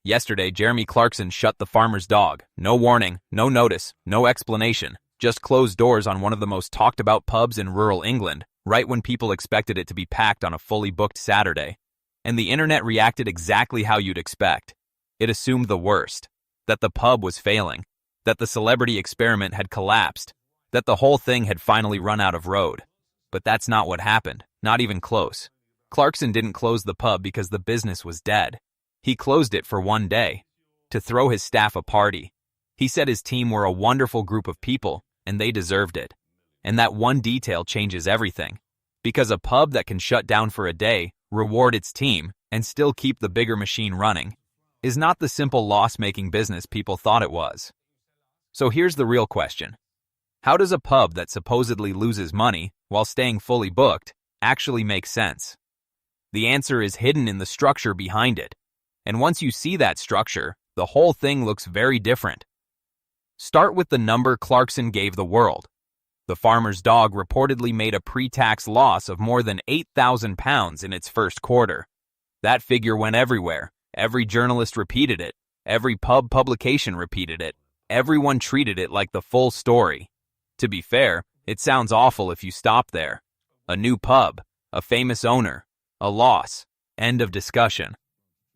Yesterday, Jeremy Clarkson shut the farmer's dog. No warning, no notice, no explanation. Just closed doors on one of the most talked about pubs in rural England, right when people expected it to be packed on a fully booked Saturday. And the internet reacted exactly how you'd expect. It assumed the worst. That the pub was failing. That the celebrity experiment had collapsed. That the whole thing had finally run out of road. But that's not what happened, not even close. Clarkson didn't close the pub because the business was dead. He closed it for one day, to throw his staff a party. He said his team were a wonderful group of people, and they deserved it. And that one detail changes everything. Because a pub that can shut down for a day, reward its team, and still keep the bigger machine running, is not the simple loss-making business people thought it was. So here's the real question. How does a pub that supposedly loses money, while staying fully booked, actually make sense? The answer is hidden in the structure behind it. And once you see that structure, the whole thing looks very different. Start with the number Clarkson gave the world. The farmer's dog reportedly made a pre-tax loss of more than £8,000 in its first quarter. That figure went everywhere. Every journalist repeated it. Every pub publication repeated it. Everyone treated it like the full story. To be fair, it sounds awful if you stop there. A new pub, a famous owner, a loss, end of discussion.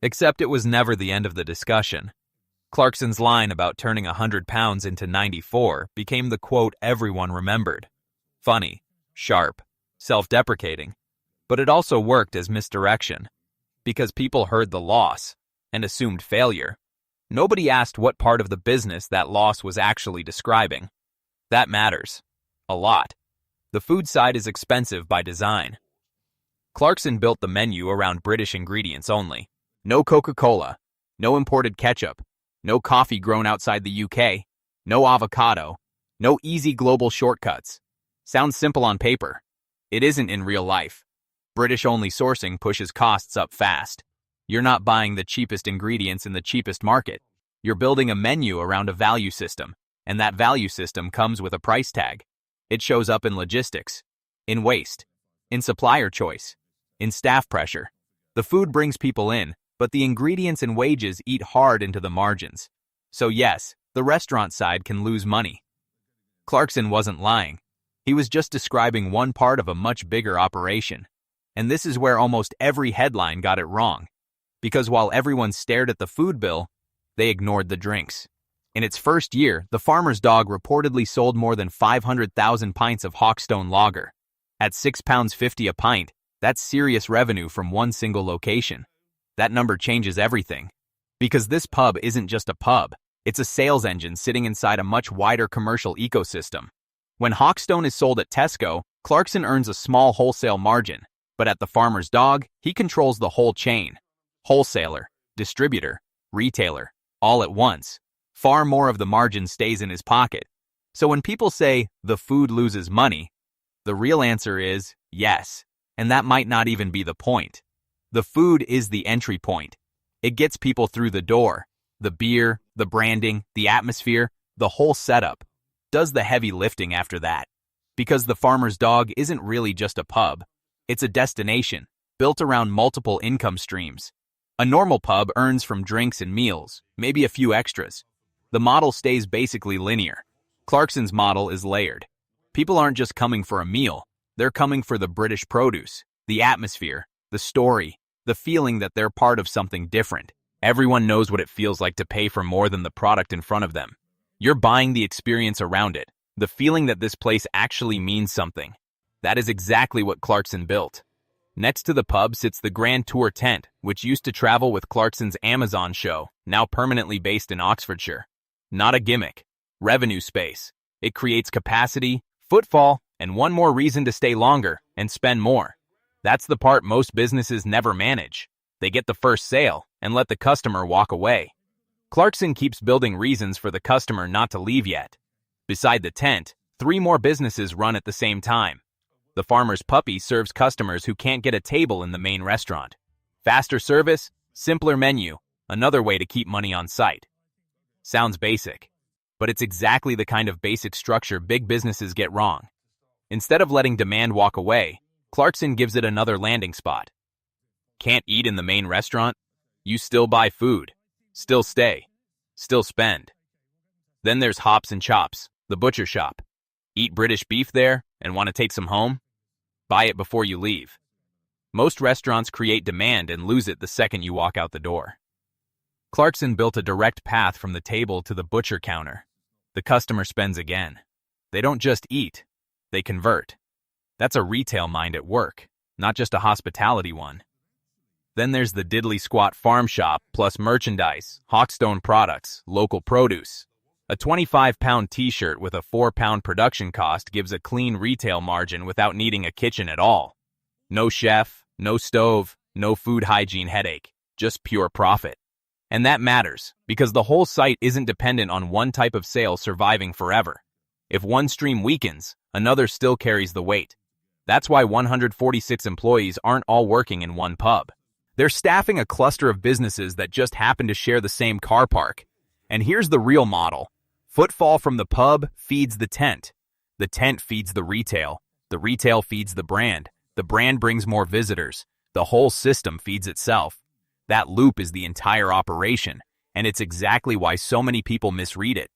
Except it was never the end of the discussion. Clarkson's line about turning £100 into 94 became the quote everyone remembered. Funny, sharp, self-deprecating. But it also worked as misdirection. Because people heard the loss and assumed failure. Nobody asked what part of the business that loss was actually describing. That matters. A lot. The food side is expensive by design. Clarkson built the menu around British ingredients only. No Coca-Cola, no imported ketchup, no coffee grown outside the UK, no avocado, no easy global shortcuts. Sounds simple on paper. It isn't in real life. British-only sourcing pushes costs up fast. You're not buying the cheapest ingredients in the cheapest market. You're building a menu around a value system, and that value system comes with a price tag. It shows up in logistics, in waste, in supplier choice, in staff pressure. The food brings people in, but the ingredients and wages eat hard into the margins. So yes, the restaurant side can lose money. Clarkson wasn't lying. He was just describing one part of a much bigger operation. And this is where almost every headline got it wrong. Because while everyone stared at the food bill, they ignored the drinks. In its first year, the farmer's dog reportedly sold more than 500,000 pints of Hawkstone lager. At £6.50 a pint, that's serious revenue from one single location. That number changes everything. Because this pub isn't just a pub, it's a sales engine sitting inside a much wider commercial ecosystem. When Hawkstone is sold at Tesco, Clarkson earns a small wholesale margin, but at the farmer's dog, he controls the whole chain. Wholesaler, distributor, retailer, all at once. Far more of the margin stays in his pocket. So when people say, the food loses money, the real answer is, yes. And that might not even be the point. The food is the entry point. It gets people through the door. The beer, the branding, the atmosphere, the whole setup does the heavy lifting after that. Because the farmer's dog isn't really just a pub. It's a destination, built around multiple income streams. A normal pub earns from drinks and meals, maybe a few extras. The model stays basically linear. Clarkson's model is layered. People aren't just coming for a meal. They're coming for the British produce, the atmosphere, the story, the feeling that they're part of something different. Everyone knows what it feels like to pay for more than the product in front of them. You're buying the experience around it, the feeling that this place actually means something. That is exactly what Clarkson built. Next to the pub sits the Grand Tour tent, which used to travel with Clarkson's Amazon show, now permanently based in Oxfordshire. Not a gimmick. Revenue space. It creates capacity, footfall, and one more reason to stay longer and spend more. That's the part most businesses never manage. They get the first sale and let the customer walk away. Clarkson keeps building reasons for the customer not to leave yet. Beside the tent, 3 more businesses run at the same time. The farmer's puppy serves customers who can't get a table in the main restaurant. Faster service, simpler menu, another way to keep money on site. Sounds basic, but it's exactly the kind of basic structure big businesses get wrong. Instead of letting demand walk away, Clarkson gives it another landing spot. Can't eat in the main restaurant? You still buy food. Still stay. Still spend. Then there's Hops and Chops, the butcher shop. Eat British beef there and want to take some home? Buy it before you leave. Most restaurants create demand and lose it the second you walk out the door. Clarkson built a direct path from the table to the butcher counter. The customer spends again. They don't just eat, they convert. That's a retail mind at work, not just a hospitality one. Then there's the diddly squat farm shop plus merchandise, Hawkstone products, local produce. A 25-pound t-shirt with a 4-pound production cost gives a clean retail margin without needing a kitchen at all. No chef, no stove, no food hygiene headache, just pure profit. And that matters, because the whole site isn't dependent on one type of sale surviving forever. If one stream weakens, another still carries the weight. That's why 146 employees aren't all working in one pub. They're staffing a cluster of businesses that just happen to share the same car park. And here's the real model. Footfall from the pub feeds the tent feeds the retail feeds the brand brings more visitors, the whole system feeds itself. That loop is the entire operation, and it's exactly why so many people misread it.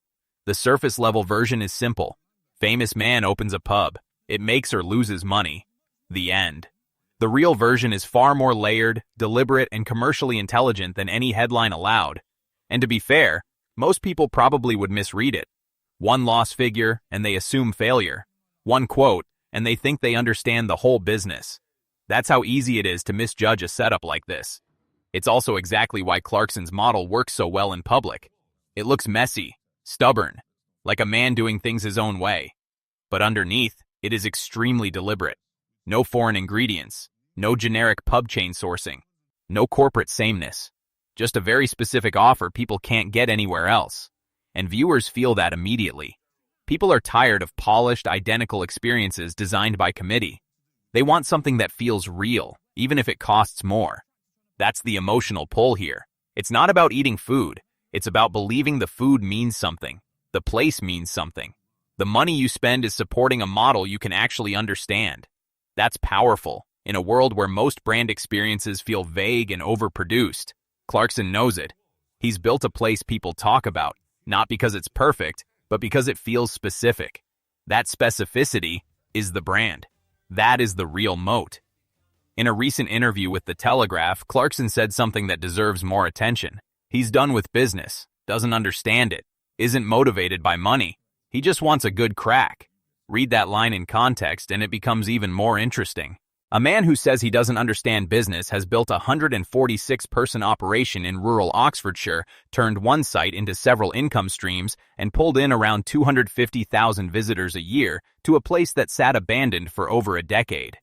The surface level version is simple. Famous man opens a pub. It makes or loses money. The end. The real version is far more layered, deliberate, and commercially intelligent than any headline allowed. And to be fair, most people probably would misread it. One loss figure, and they assume failure. One quote, and they think they understand the whole business. That's how easy it is to misjudge a setup like this. It's also exactly why Clarkson's model works so well in public. It looks messy, stubborn, like a man doing things his own way. But underneath, it is extremely deliberate. No foreign ingredients, no generic pub chain sourcing, no corporate sameness. Just a very specific offer people can't get anywhere else. And viewers feel that immediately. People are tired of polished, identical experiences designed by committee. They want something that feels real, even if it costs more. That's the emotional pull here. It's not about eating food. It's about believing the food means something. The place means something. The money you spend is supporting a model you can actually understand. That's powerful. In a world where most brand experiences feel vague and overproduced, Clarkson knows it. He's built a place people talk about, not because it's perfect, but because it feels specific. That specificity is the brand. That is the real moat. In a recent interview with The Telegraph, Clarkson said something that deserves more attention. He's done with business, doesn't understand it, isn't motivated by money. He just wants a good crack. Read that line in context and it becomes even more interesting. A man who says he doesn't understand business has built a 146-person operation in rural Oxfordshire, turned one site into several income streams, and pulled in around 250,000 visitors a year to a place that sat abandoned for over a decade.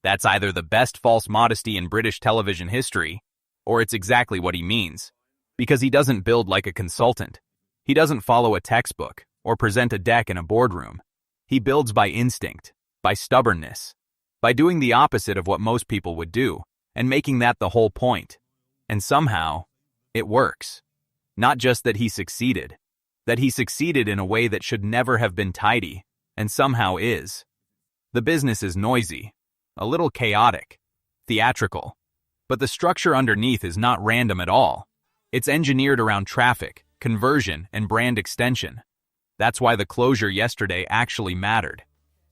That's either the best false modesty in British television history, or it's exactly what he means. Because he doesn't build like a consultant. He doesn't follow a textbook or present a deck in a boardroom. He builds by instinct, by stubbornness, by doing the opposite of what most people would do, and making that the whole point. And somehow, it works. Not just that he succeeded in a way that should never have been tidy, and somehow is. The business is noisy, a little chaotic, theatrical, but the structure underneath is not random at all. It's engineered around traffic, conversion, and brand extension. That's why the closure yesterday actually mattered.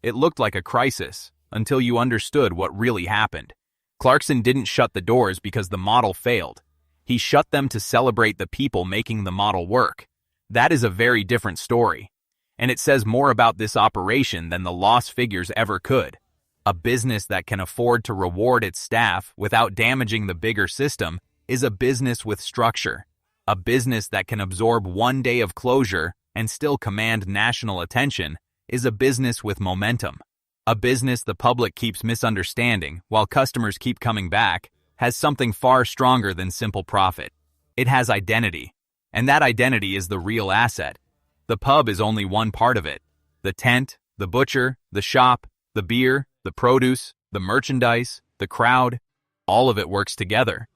It looked like a crisis, until you understood what really happened. Clarkson didn't shut the doors because the model failed. He shut them to celebrate the people making the model work. That is a very different story. And it says more about this operation than the loss figures ever could. A business that can afford to reward its staff without damaging the bigger system is a business with structure. A business that can absorb one day of closure and still command national attention is a business with momentum. A business the public keeps misunderstanding while customers keep coming back has something far stronger than simple profit. It has identity, and that identity is the real asset. The pub is only one part of it. The tent, the butcher, the shop, the beer, the produce, the merchandise, the crowd, all of it works together.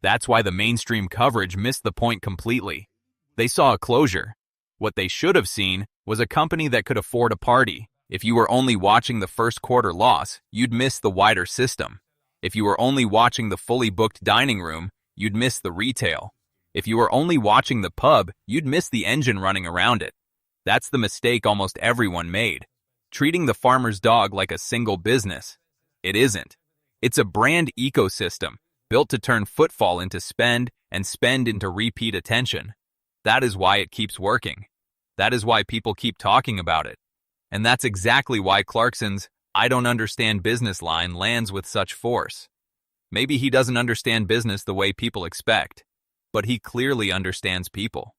That's why the mainstream coverage missed the point completely. They saw a closure. What they should have seen was a company that could afford a party. If you were only watching the first quarter loss, you'd miss the wider system. If you were only watching the fully booked dining room, you'd miss the retail. If you were only watching the pub, you'd miss the engine running around it. That's the mistake almost everyone made, treating the farmer's dog like a single business. It isn't. It's a brand ecosystem, built to turn footfall into spend and spend into repeat attention. That is why it keeps working. That is why people keep talking about it. And that's exactly why Clarkson's "I don't understand business" line lands with such force. Maybe he doesn't understand business the way people expect, but he clearly understands people.